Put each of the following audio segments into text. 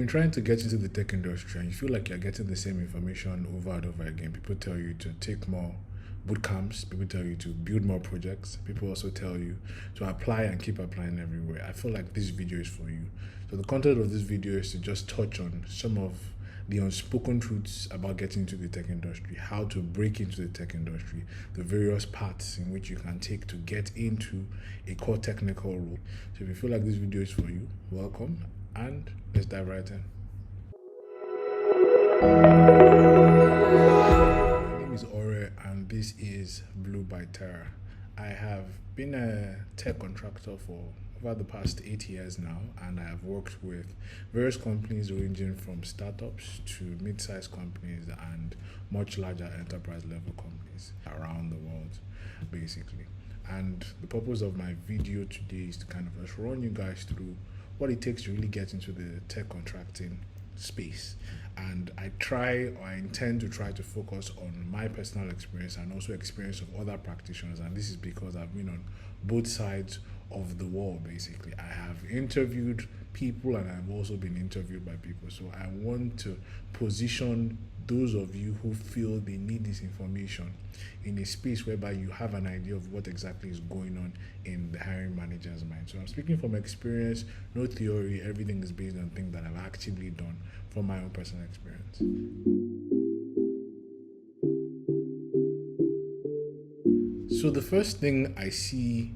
You're trying to get into the tech industry and you feel like you're getting the same information over and over again. People tell you to take more boot camps, people tell you to build more projects, people also tell you to apply and keep applying everywhere. I feel like this video is for you. So the content of this video is to just touch on some of the unspoken truths about getting into the tech industry, how to break into the tech industry, the various paths in which you can take to get into a core technical role. So if you feel like this video is for you, welcome, and let's dive right in. My name is Ore and this is Bytera. I have been a tech contractor for over the past 8 years now, and I have worked with various companies ranging from startups to mid-sized companies and much larger enterprise level companies around the world, basically. And the purpose of my video today is to kind of just run you guys through what it takes to really get into the tech contracting space. And I intend to try to focus on my personal experience and also experience of other practitioners. And this is because I've been on both sides of the wall, basically. I have interviewed people and I've also been interviewed by people. So I want to position those of you who feel they need this information in a space whereby you have an idea of what exactly is going on in the hiring manager's mind. So I'm speaking from experience, no theory. Everything is based on things that I've actually done from my own personal experience. So the first thing I see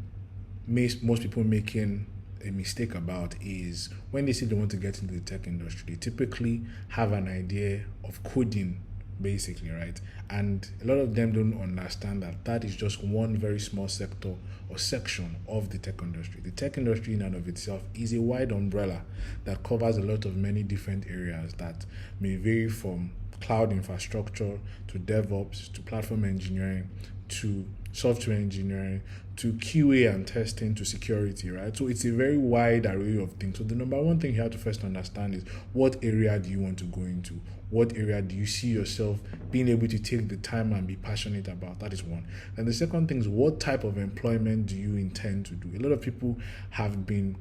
most people making a mistake about is when they say they want to get into the tech industry, they typically have an idea of coding, basically, right? And a lot of them don't understand that that is just one very small sector or section of the tech industry. The tech industry in and of itself is a wide umbrella that covers a lot of many different areas that may vary from cloud infrastructure to DevOps to platform engineering to software engineering to QA and testing to security, right? So it's a very wide array of things. So the number one thing you have to first understand is what area do you want to go into? What area do you see yourself being able to take the time and be passionate about? That is one. And the second thing is what type of employment do you intend to do? A lot of people have been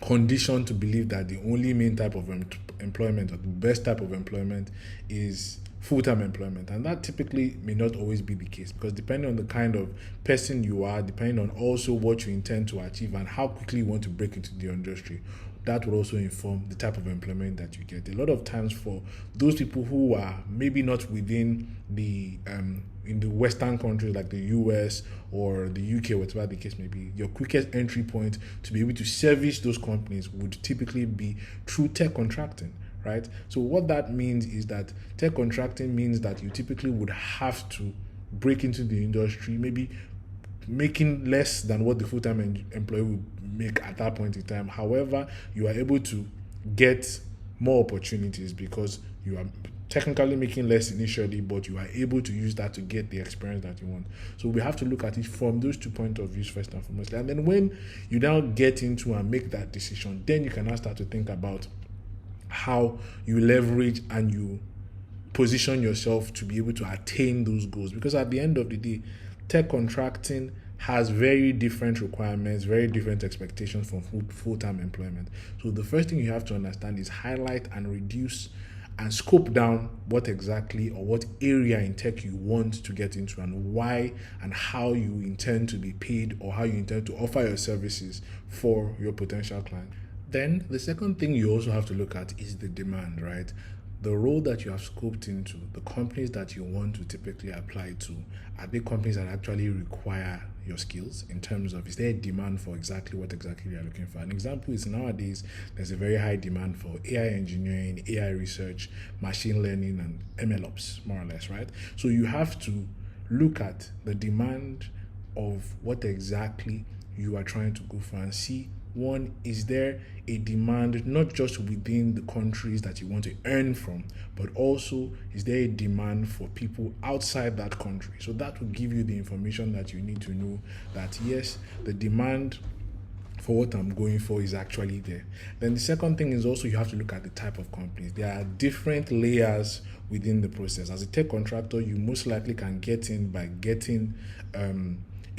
conditioned to believe that the only main type of employment or the best type of employment is full-time employment, and that typically may not always be the case, because depending on the kind of person you are, depending on also what you intend to achieve and how quickly you want to break into the industry, that will also inform the type of employment that you get. A lot of times for those people who are maybe not within the in the Western countries like the US or the UK, whatever the case may be, your quickest entry point to be able to service those companies would typically be through tech contracting, right? So what that means is that tech contracting means that you typically would have to break into the industry, maybe making less than what the full-time employee would make at that point in time. However, you are able to get more opportunities because you are technically making less initially, but you are able to use that to get the experience that you want. So we have to look at it from those 2 points of view first and foremost. And then when you now get into and make that decision, then you can now start to think about how you leverage and you position yourself to be able to attain those goals. Because at the end of the day, tech contracting has very different requirements, very different expectations from full-time employment. So the first thing you have to understand is highlight and reduce and scope down what exactly or what area in tech you want to get into and why and how you intend to be paid or how you intend to offer your services for your potential client. Then the second thing you also have to look at is the demand, right? The role that you have scoped into, the companies that you want to typically apply to, are they companies that actually require your skills in terms of, is there a demand for exactly what exactly you're looking for? An example is nowadays, there's a very high demand for AI engineering, AI research, machine learning, and MLOps, more or less, right? So you have to look at the demand of what exactly you are trying to go for and see, one, is there a demand not just within the countries that you want to earn from, but also is there a demand for people outside that country? So that will give you the information that you need to know that yes, the demand for what I'm going for is actually there. Then the second thing is also you have to look at the type of companies. There are different layers within the process. As a tech contractor, you most likely can get in by getting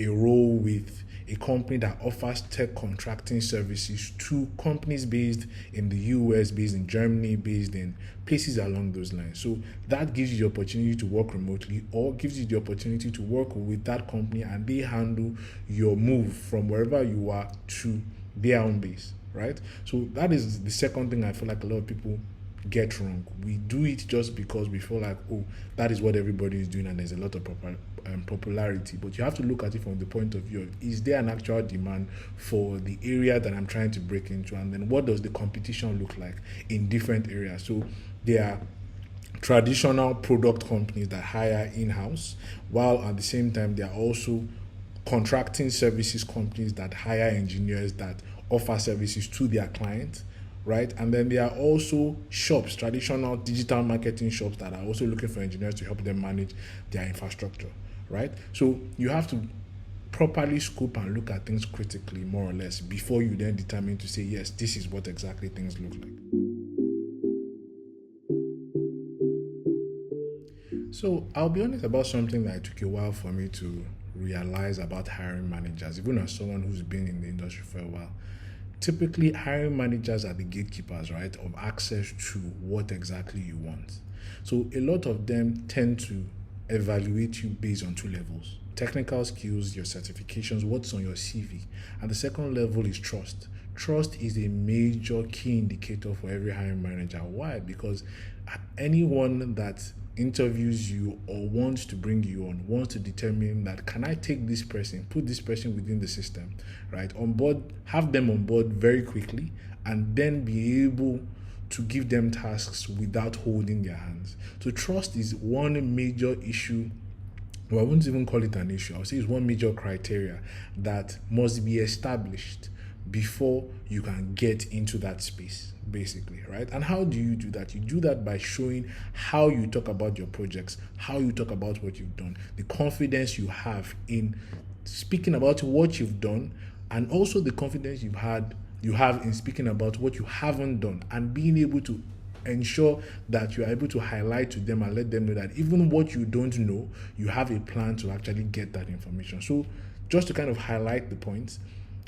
a role with a company that offers tech contracting services to companies based in the US, based in Germany, based in places along those lines. So that gives you the opportunity to work remotely, or gives you the opportunity to work with that company and they handle your move from wherever you are to their own base, right? So that is the second thing I feel like a lot of people get wrong. We do it just because we feel like, oh, that is what everybody is doing and there's a lot of popularity. But you have to look at it from the point of view of, is there an actual demand for the area that I'm trying to break into, and then what does the competition look like in different areas? So there are traditional product companies that hire in-house, while at the same time there are also contracting services companies that hire engineers that offer services to their clients, right? And then there are also shops, traditional digital marketing shops that are also looking for engineers to help them manage their infrastructure, right? So you have to properly scope and look at things critically, more or less, before you then determine to say, yes, this is what exactly things look like. So I'll be honest about something that it took a while for me to realize about hiring managers, even as someone who's been in the industry for a while. Typically, hiring managers are the gatekeepers, right, of access to what exactly you want. So a lot of them tend to evaluate you based on two levels: technical skills, your certifications, what's on your CV. And the second level is trust. Trust is a major key indicator for every hiring manager. Why? Because anyone that interviews you or wants to bring you on wants to determine that, can I take this person, put this person within the system, right, on board, have them on board very quickly, and then be able to give them tasks without holding their hands. So trust is one major issue. Well, I wouldn't even call it an issue. I would say it's one major criteria that must be established before you can get into that space, basically, right? And how do you do that? You do that by showing how you talk about your projects, how you talk about what you've done, the confidence you have in speaking about what you've done, and also the confidence you have in speaking about what you haven't done, and being able to ensure that you are able to highlight to them and let them know that even what you don't know, you have a plan to actually get that information. So just to kind of highlight the points,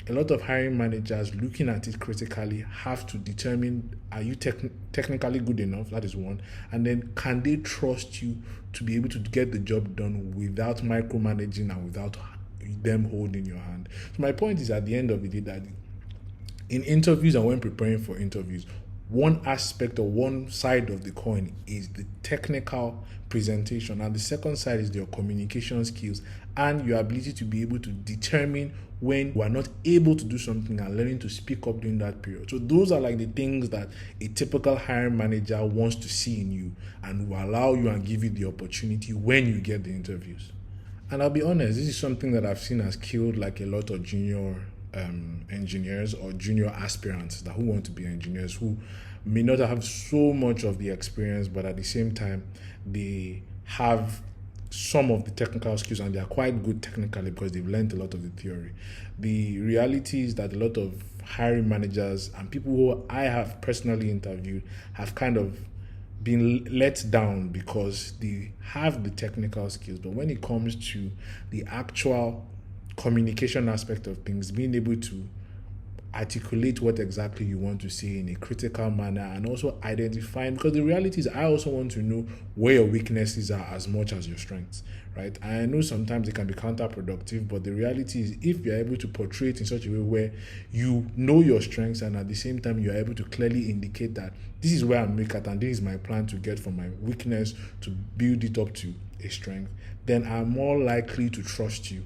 a lot of hiring managers, looking at it critically, have to determine, are you technically good enough? That is one. And then, can they trust you to be able to get the job done without micromanaging and without them holding your hand? So my point is, at the end of the day, that in interviews and when preparing for interviews, one aspect or one side of the coin is the technical presentation, and the second side is your communication skills and your ability to be able to determine when you are not able to do something and learning to speak up during that period. So those are like the things that a typical hiring manager wants to see in you and will allow you and give you the opportunity when you get the interviews. And I'll be honest, this is something that I've seen has killed like a lot of junior engineers or junior aspirants that who want to be engineers, who may not have so much of the experience, but at the same time they have some of the technical skills and they are quite good technically because they've learned a lot of the theory. The reality is that a lot of hiring managers and people who I have personally interviewed have kind of been let down because they have the technical skills, but when it comes to the actual communication aspect of things, being able to articulate what exactly you want to say in a critical manner, and also identifying, because the reality is I also want to know where your weaknesses are as much as your strengths, right? I know sometimes it can be counterproductive, but the reality is if you're able to portray it in such a way where you know your strengths and at the same time you're able to clearly indicate that this is where I'm weak at and this is my plan to get from my weakness to build it up to a strength, then I'm more likely to trust you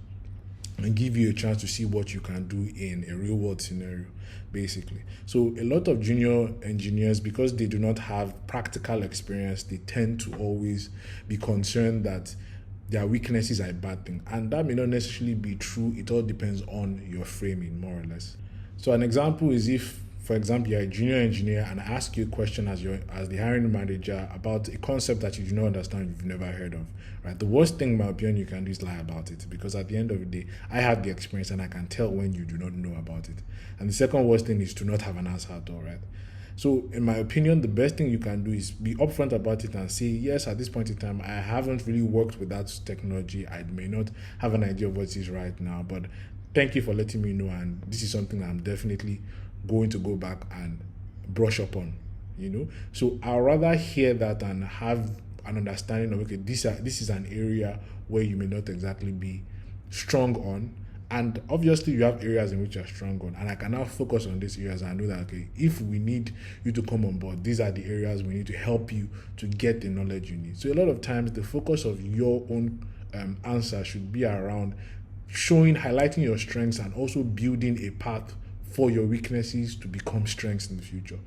and give you a chance to see what you can do in a real world scenario, basically. So a lot of junior engineers, because they do not have practical experience, they tend to always be concerned that their weaknesses are a bad thing. And that may not necessarily be true. It all depends on your framing, more or less. So an example is if, for example, you're a junior engineer and I ask you a question as the hiring manager about a concept that you do not understand, you've never heard of, right? The worst thing, in my opinion, you can do is lie about it, because at the end of the day, I have the experience and I can tell when you do not know about it. And the second worst thing is to not have an answer at all, right? So, in my opinion, the best thing you can do is be upfront about it and say, yes, at this point in time, I haven't really worked with that technology. I may not have an idea of what it is right now, but thank you for letting me know. And this is something I'm definitely going to go back and brush up on, So I'd rather hear that and have an understanding of, okay, this is an area where you may not exactly be strong on, and obviously you have areas in which you're strong on, and I can now focus on these areas and know that, okay, if we need you to come on board, these are the areas we need to help you to get the knowledge you need. So a lot of times the focus of your own answer should be around highlighting your strengths and also building a path for your weaknesses to become strengths in the future,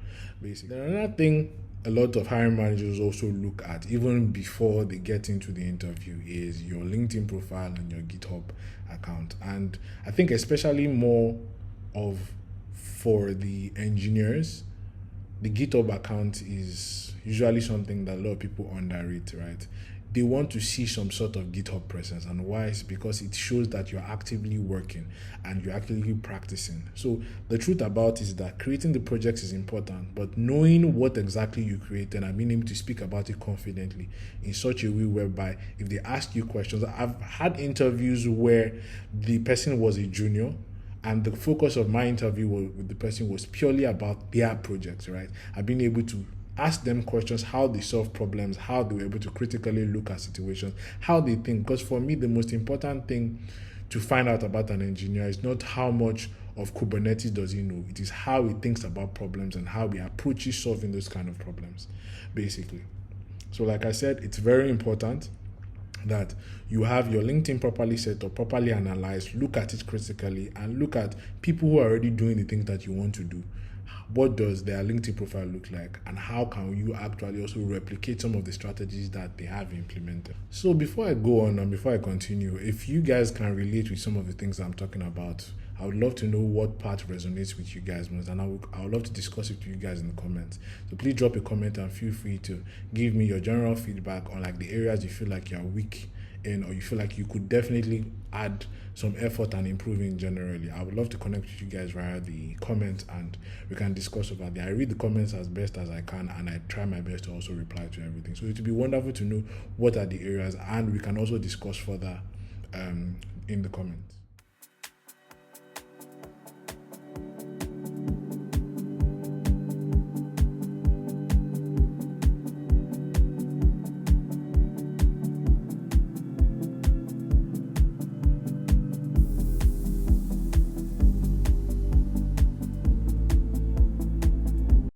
basically. Then another thing a lot of hiring managers also look at, even before they get into the interview, is your LinkedIn profile and your GitHub account. And I think especially more of for the engineers, the GitHub account is usually something that a lot of people underrate, right? They want to see some sort of GitHub presence. And why? Is because it shows that you're actively working and you're actively practicing. So the truth about it is that creating the projects is important, but knowing what exactly you created and being able to speak about it confidently in such a way whereby if they ask you questions, I've had interviews where the person was a junior and the focus of my interview with the person was purely about their projects, right? I've been able to ask them questions, how they solve problems, how they were able to critically look at situations, how they think. Because for me, the most important thing to find out about an engineer is not how much of Kubernetes does he know. It is how he thinks about problems and how he approaches solving those kind of problems, basically. So like I said, it's very important that you have your LinkedIn properly set up, properly analyzed, look at it critically, and look at people who are already doing the things that you want to do. What does their LinkedIn profile look like, and how can you actually also replicate some of the strategies that they have implemented? So before I go on and before I continue, if you guys can relate with some of the things I'm talking about, I would love to know what part resonates with you guys most, and I would love to discuss it with you guys in the comments. So please drop a comment and feel free to give me your general feedback on like the areas you feel like you're weak in, or you feel like you could definitely add some effort and improve in generally. I would love to connect with you guys via the comments and we can discuss over there. I read the comments as best as I can and I try my best to also reply to everything. So it would be wonderful to know what are the areas, and we can also discuss further in the comments.